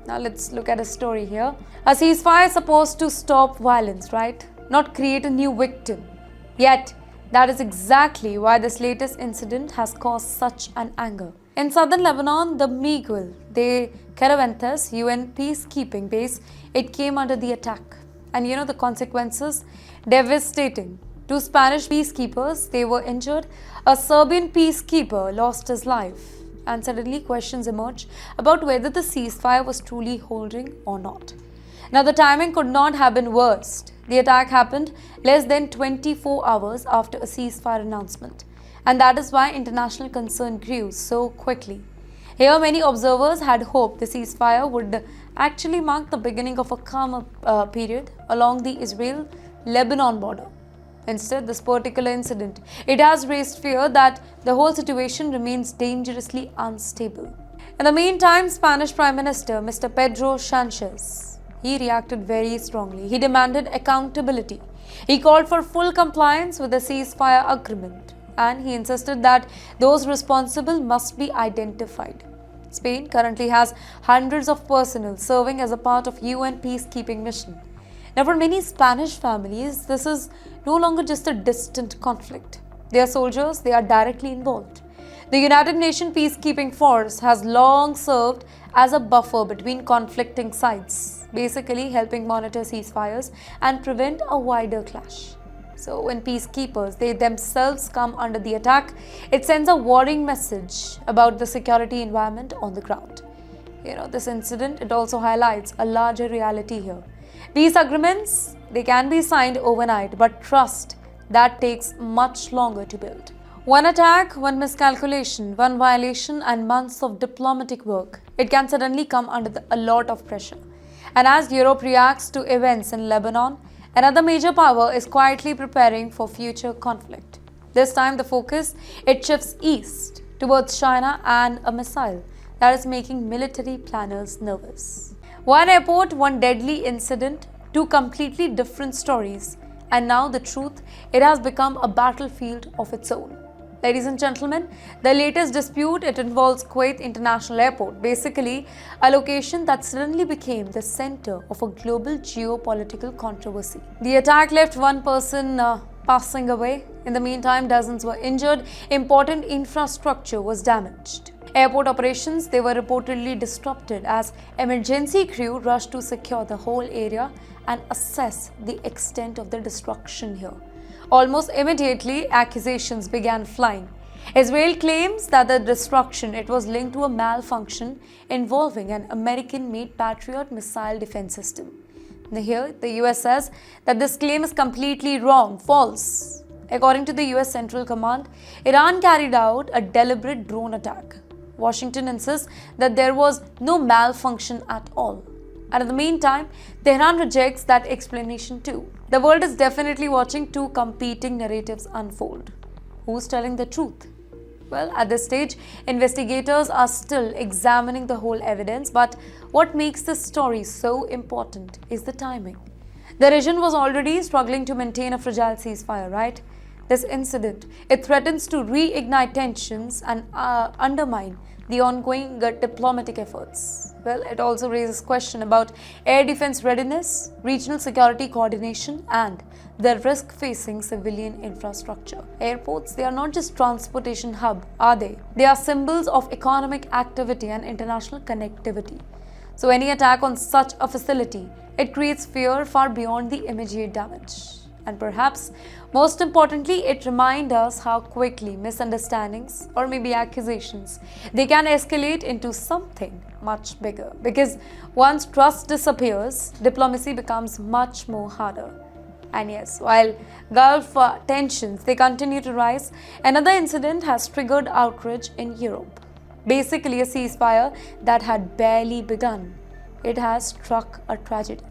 Now let's look at a story here. A ceasefire is supposed to stop violence, right? Not create a new victim. Yet, that is exactly why this latest incident has caused such an anger. In southern Lebanon, the Miguel de Cervantes UN peacekeeping base, it came under the attack. And the consequences? Devastating. Two Spanish peacekeepers, they were injured. A Serbian peacekeeper lost his life. And suddenly questions emerged about whether the ceasefire was truly holding or not. Now the timing could not have been worse. The attack happened less than 24 hours after a ceasefire announcement. And that is why international concern grew so quickly. Here many observers had hoped the ceasefire would actually mark the beginning of a calmer period along the Israel-Lebanon border. Instead, this particular incident, it has raised fear that the whole situation remains dangerously unstable. In the meantime, Spanish Prime Minister Mr. Pedro Sanchez, he reacted very strongly. He demanded accountability. He called for full compliance with the ceasefire agreement, and he insisted that those responsible must be identified. Spain currently has hundreds of personnel serving as a part of UN peacekeeping mission. Now, for many Spanish families, this is no longer just a distant conflict. They are soldiers, they are directly involved. The United Nations Peacekeeping Force has long served as a buffer between conflicting sides, basically helping monitor ceasefires and prevent a wider clash. So when peacekeepers, they themselves come under the attack, it sends a warning message about the security environment on the ground. This incident, it also highlights a larger reality here. Peace agreements, they can be signed overnight, but trust, that takes much longer to build. One attack, one miscalculation, one violation, and months of diplomatic work, it can suddenly come under a lot of pressure. And as Europe reacts to events in Lebanon, another major power is quietly preparing for future conflict. This time the focus, it shifts east towards China and a missile that is making military planners nervous. One airport, one deadly incident, two completely different stories. And now the truth, it has become a battlefield of its own. Ladies and gentlemen, the latest dispute, it involves Kuwait International Airport, basically a location that suddenly became the center of a global geopolitical controversy. The attack left one person passing away. In the meantime, dozens were injured. Important infrastructure was damaged. Airport operations, they were reportedly disrupted as emergency crew rushed to secure the whole area and assess the extent of the destruction here. Almost immediately, accusations began flying. Israel claims that the destruction, it was linked to a malfunction involving an American-made Patriot missile defense system. Here, the US says that this claim is completely wrong, false. According to the US Central Command, Iran carried out a deliberate drone attack. Washington insists that there was no malfunction at all. And in the meantime, Tehran rejects that explanation too. The world is definitely watching two competing narratives unfold. Who's telling the truth? Well, at this stage, investigators are still examining the whole evidence, but what makes this story so important is the timing. The region was already struggling to maintain a fragile ceasefire, right? This incident, it threatens to reignite tensions and undermine the ongoing diplomatic efforts. Well, it also raises question about air defense readiness, regional security coordination, and the risk facing civilian infrastructure. Airports, they are not just transportation hub, are they? They are symbols of economic activity and international connectivity. So any attack on such a facility, it creates fear far beyond the immediate damage. And perhaps, most importantly, it reminds us how quickly misunderstandings or maybe accusations, they can escalate into something much bigger. Because once trust disappears, diplomacy becomes much more harder. And yes, while Gulf tensions, they continue to rise, another incident has triggered outrage in Europe. Basically, a ceasefire that had barely begun. It has struck a tragedy.